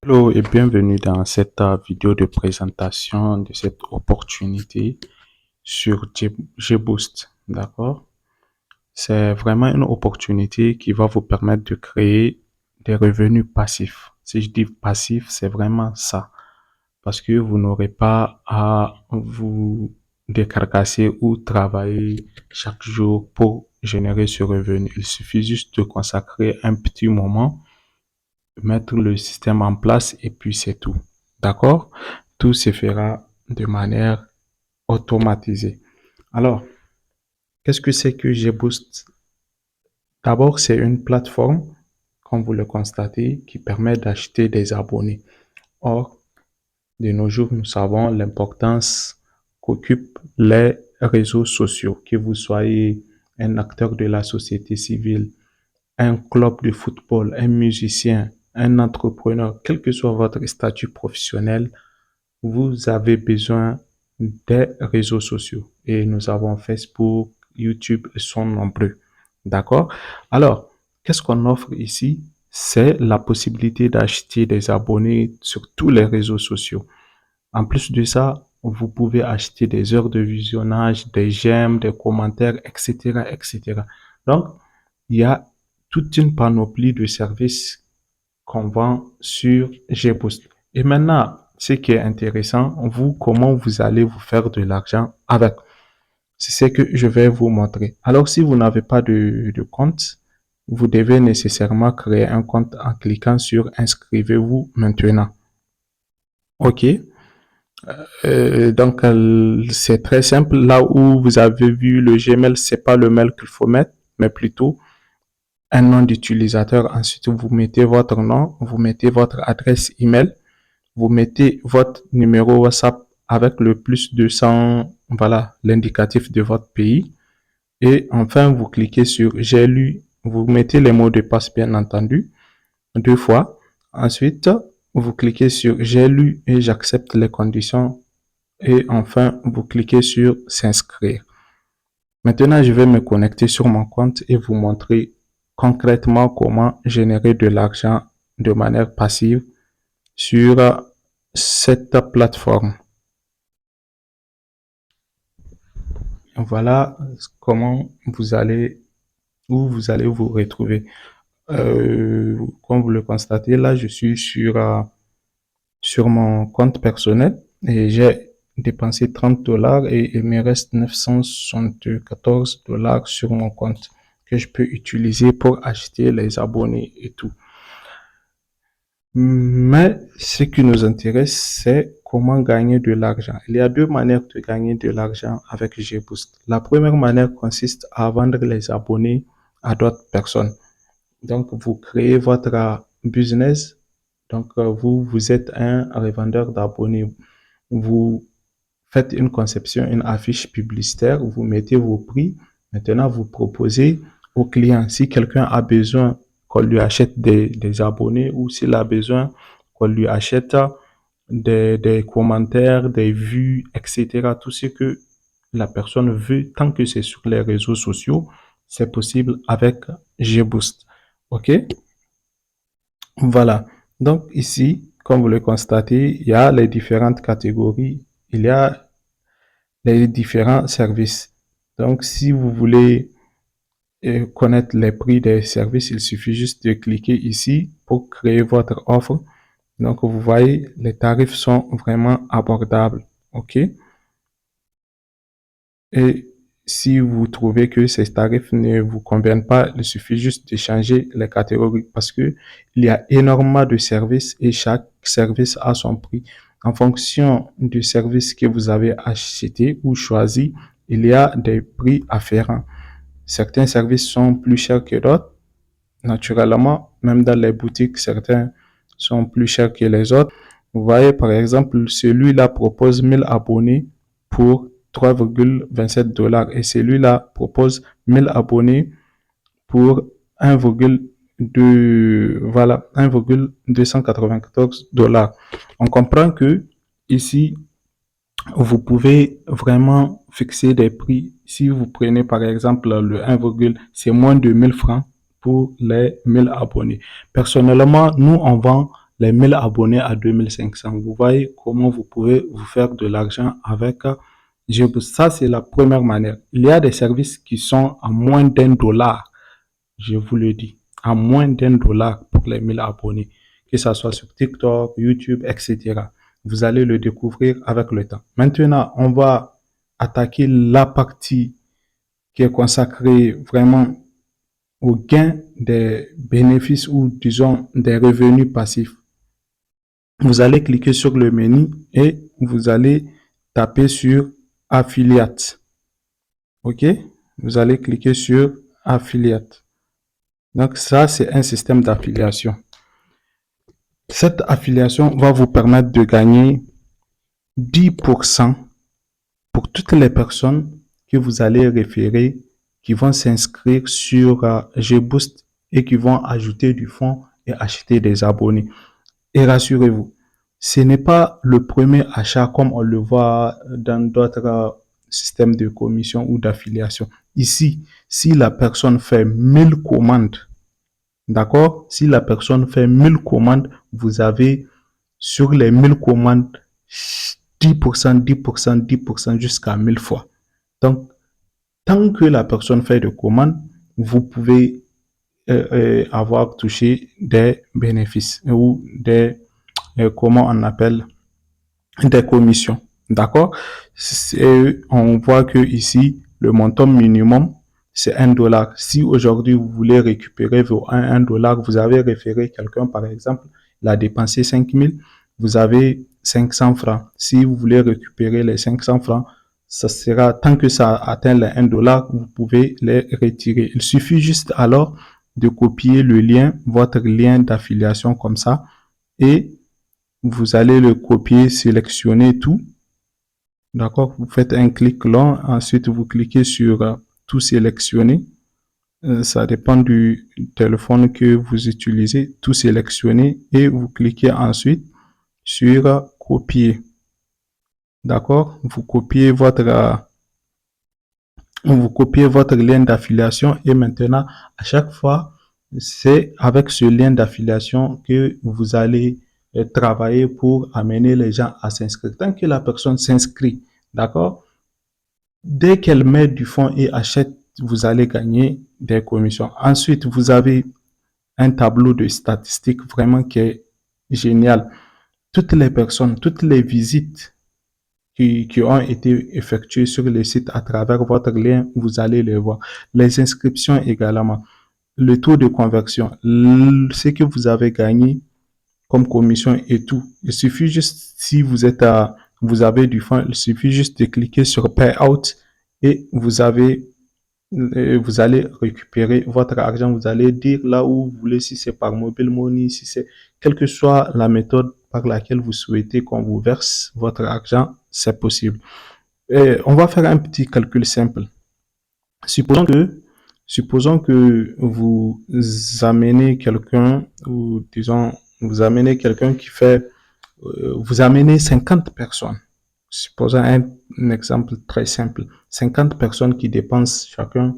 Hello et bienvenue dans cette vidéo de présentation de cette opportunité sur GBoost, d'accord? C'est vraiment une opportunité qui va vous permettre de créer des revenus passifs. Si je dis passif, c'est vraiment ça. Parce que vous n'aurez pas à vous décarcasser ou travailler chaque jour pour générer ce revenu. Il suffit juste de consacrer un petit moment, mettre le système en place et puis c'est tout. D'accord? Tout se fera de manière automatisée. Alors, qu'est-ce que c'est que GBoost? D'abord, c'est une plateforme, comme vous le constatez, qui permet d'acheter des abonnés. Or, de nos jours, nous savons l'importance qu'occupent les réseaux sociaux, que vous soyez un acteur de la société civile, un club de football, un musicien, un entrepreneur, quel que soit votre statut professionnel, vous avez besoin des réseaux sociaux. Et nous avons Facebook, YouTube, ils sont nombreux. D'accord? Alors, qu'est-ce qu'on offre ici? C'est la possibilité d'acheter des abonnés sur tous les réseaux sociaux. En plus de ça, vous pouvez acheter des heures de visionnage, des j'aime, des commentaires, etc., etc. Donc, il y a toute une panoplie de services qu'on vend sur GBoost. Et maintenant, ce qui est intéressant, comment vous allez vous faire de l'argent avec. C'est ce que je vais vous montrer. Alors, si vous n'avez pas de compte, vous devez nécessairement créer un compte en cliquant sur inscrivez-vous maintenant. OK. Donc, c'est très simple. Là où vous avez vu le Gmail, c'est pas le mail qu'il faut mettre, mais plutôt un nom d'utilisateur. Ensuite, vous mettez votre nom, vous mettez votre adresse email, vous mettez votre numéro WhatsApp avec le plus 200, voilà, l'indicatif de votre pays. Et enfin, vous cliquez sur j'ai lu, vous mettez les mots de passe bien entendu, 2 fois. Ensuite, vous cliquez sur j'ai lu et j'accepte les conditions. Et enfin, vous cliquez sur s'inscrire. Maintenant, je vais me connecter sur mon compte et vous montrer concrètement comment générer de l'argent de manière passive sur cette plateforme. Voilà comment vous allez vous retrouver. Comme vous le constatez, là, je suis sur mon compte personnel et j'ai dépensé $30 et il me reste 974 $ sur mon compte que je peux utiliser pour acheter les abonnés et tout. Mais ce qui nous intéresse, c'est comment gagner de l'argent. Il y a 2 manières de gagner de l'argent avec GBoost. La première manière consiste à vendre les abonnés à d'autres personnes. Donc, vous créez votre business. Donc, vous êtes un revendeur d'abonnés. Vous faites une conception, une affiche publicitaire, vous mettez vos prix. Maintenant, vous proposez aux clients. Si quelqu'un a besoin qu'on lui achète des abonnés ou s'il a besoin qu'on lui achète des commentaires, des vues, etc. Tout ce que la personne veut, tant que c'est sur les réseaux sociaux, c'est possible avec GBoost. OK? Voilà. Donc ici, comme vous le constatez, il y a les différentes catégories. Il y a les différents services. Donc, si vous voulez connaître les prix des services, il suffit juste de cliquer ici pour créer votre offre. Donc, vous voyez, les tarifs sont vraiment abordables. OK? Et si vous trouvez que ces tarifs ne vous conviennent pas, il suffit juste de changer les catégories parce que il y a énormément de services et chaque service a son prix. En fonction du service que vous avez acheté ou choisi, il y a des prix afférents. Certains services sont plus chers que d'autres. Naturellement, même dans les boutiques, certains sont plus chers que les autres. Vous voyez, par exemple, celui-là propose 1000 abonnés pour 3,27 $ et celui-là propose 1000 abonnés pour 1,294 $. On comprend que ici, vous pouvez vraiment fixer des prix. Si vous prenez par exemple le 1, c'est moins de 1000 francs pour les 1000 abonnés. Personnellement, nous, on vend les 1000 abonnés à 2500. Vous voyez comment vous pouvez vous faire de l'argent avec GBoost. Ça, c'est la première manière. Il y a des services qui sont à moins d'1 $, je vous le dis, à moins d'1 $ pour les 1000 abonnés, que ce soit sur TikTok, YouTube, etc. Vous allez le découvrir avec le temps. Maintenant, on va attaquer la partie qui est consacrée vraiment au gain des bénéfices ou disons des revenus passifs. Vous allez cliquer sur le menu et vous allez taper sur Affiliate. OK? Vous allez cliquer sur Affiliate. Donc ça, c'est un système d'affiliation. Cette affiliation va vous permettre de gagner 10% pour toutes les personnes que vous allez référer, qui vont s'inscrire sur GBoost et qui vont ajouter du fonds et acheter des abonnés. Et rassurez-vous, ce n'est pas le premier achat comme on le voit dans d'autres systèmes de commission ou d'affiliation. Ici, si la personne fait 1000 commandes, d'accord? Si la personne fait 1000 commandes, vous avez sur les 1000 commandes 10%, 10%, 10% jusqu'à 1000 fois. Donc, tant que la personne fait de commandes, vous pouvez avoir touché des bénéfices ou des, comment on appelle, des commissions. D'accord? On voit que ici, le montant minimum, c'est 1 $. Si aujourd'hui, vous voulez récupérer vos 1 $, vous avez référé quelqu'un, par exemple, il a dépensé 5000, vous avez 500 francs. Si vous voulez récupérer les 500 francs, ça sera, tant que ça atteint les 1 $, vous pouvez les retirer. Il suffit juste alors de copier le lien, votre lien d'affiliation comme ça, et vous allez le copier, sélectionner tout. D'accord? Vous faites un clic long, ensuite vous cliquez sur tout sélectionner. Ça dépend du téléphone que vous utilisez. Tout sélectionner et vous cliquez ensuite sur copier. D'accord? Vous copiez votre lien d'affiliation et maintenant, à chaque fois, c'est avec ce lien d'affiliation que vous allez travailler pour amener les gens à s'inscrire. Tant que la personne s'inscrit, d'accord? Dès qu'elle met du fonds et achète, vous allez gagner des commissions. Ensuite, vous avez un tableau de statistiques vraiment qui est génial. Toutes les personnes, toutes les visites qui ont été effectuées sur le site à travers votre lien, vous allez les voir. Les inscriptions également, le taux de conversion, ce que vous avez gagné comme commission et tout. Il suffit juste, si vous êtes vous avez du fonds, il suffit juste de cliquer sur Payout et vous allez récupérer votre argent. Vous allez dire là où vous voulez, si c'est par mobile money, si c'est, quelle que soit la méthode par laquelle vous souhaitez qu'on vous verse votre argent, c'est possible. Et on va faire un petit calcul simple. Supposons que vous amenez quelqu'un, ou disons, vous amenez quelqu'un qui fait, vous amenez 50 personnes. Supposons un exemple très simple. 50 personnes qui dépensent chacun,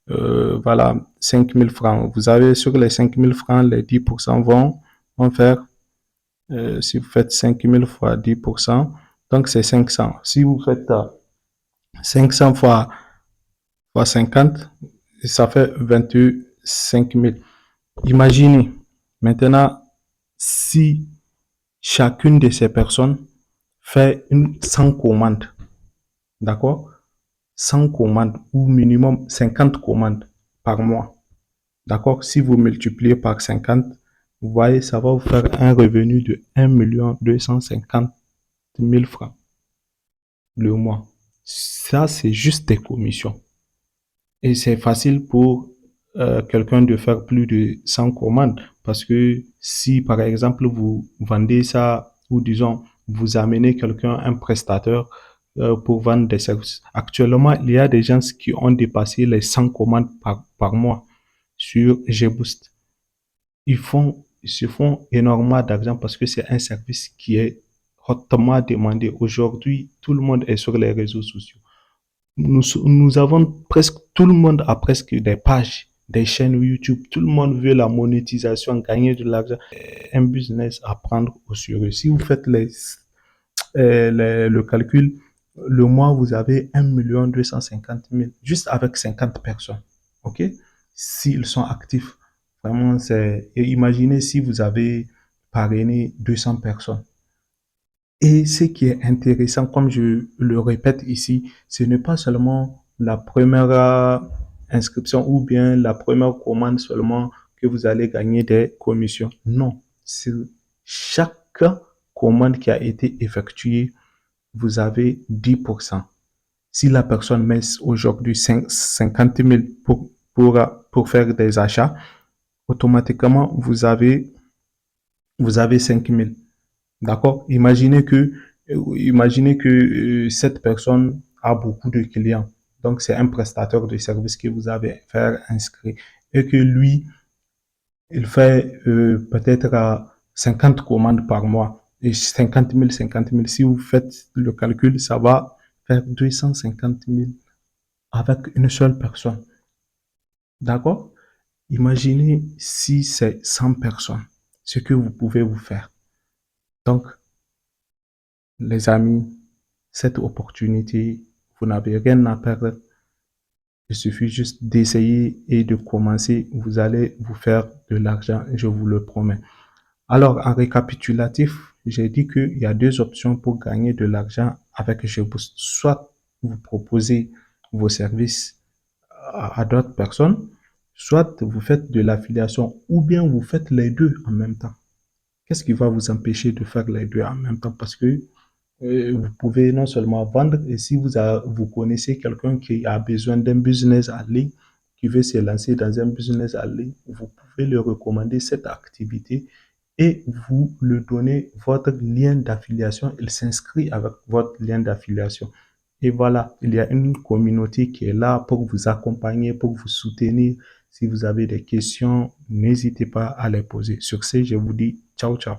voilà, 5000 francs. Vous avez sur les 5000 francs, les 10% vont faire, si vous faites 5000 fois 10%, donc c'est 500. Si vous faites 500 fois 50, ça fait 25 000. Imaginez maintenant si chacune de ces personnes fait 100 commandes, d'accord? 100 commandes ou minimum 50 commandes par mois, d'accord? Si vous multipliez par 50, vous voyez, ça va vous faire un revenu de 1 250 000 francs le mois. Ça, c'est juste des commissions. Et c'est facile pour quelqu'un de faire plus de 100 commandes parce que si par exemple vous vendez ça ou disons vous amenez quelqu'un, un prestataire pour vendre des services. Actuellement, il y a des gens qui ont dépassé les 100 commandes par mois sur GBoost. Ils se font énormément d'argent parce que c'est un service qui est hautement demandé. Aujourd'hui, tout le monde est sur les réseaux sociaux. Nous avons presque, tout le monde a presque des pages des chaînes YouTube. Tout le monde veut la monétisation, gagner de l'argent. Un business à prendre au sérieux. Si vous faites le calcul, le mois, vous avez 1 250 000 juste avec 50 personnes. OK? S'ils sont actifs. Vraiment, et imaginez si vous avez parrainé 200 personnes. Et ce qui est intéressant, comme je le répète ici, ce n'est pas seulement la première inscription ou bien la première commande seulement que vous allez gagner des commissions. Non, c'est chaque commande qui a été effectuée, vous avez 10%. Si la personne met aujourd'hui 50 000 pour faire des achats, automatiquement, vous avez 5 000. D'accord? Imaginez que cette personne a beaucoup de clients. Donc, c'est un prestataire de service que vous avez fait inscrire. Et que lui, il fait peut-être 50 commandes par mois. Et 50 000, 50 000. Si vous faites le calcul, ça va faire 250 000 avec une seule personne. D'accord? Imaginez si c'est 100 personnes, ce que vous pouvez vous faire. Donc, les amis, cette opportunité, vous n'avez rien à perdre. Il suffit juste d'essayer et de commencer. Vous allez vous faire de l'argent, je vous le promets. Alors, en récapitulatif, j'ai dit qu'il y a deux options pour gagner de l'argent avec GBoost. Soit vous proposez vos services à d'autres personnes, soit vous faites de l'affiliation ou bien vous faites les deux en même temps. Qu'est-ce qui va vous empêcher de faire les deux en même temps? Parce que vous pouvez non seulement vendre, et si vous connaissez quelqu'un qui a besoin d'un business en ligne, qui veut se lancer dans un business en ligne, vous pouvez lui recommander cette activité et vous lui donnez votre lien d'affiliation. Il s'inscrit avec votre lien d'affiliation. Et voilà, il y a une communauté qui est là pour vous accompagner, pour vous soutenir. Si vous avez des questions, n'hésitez pas à les poser. Sur ce, je vous dis ciao, ciao.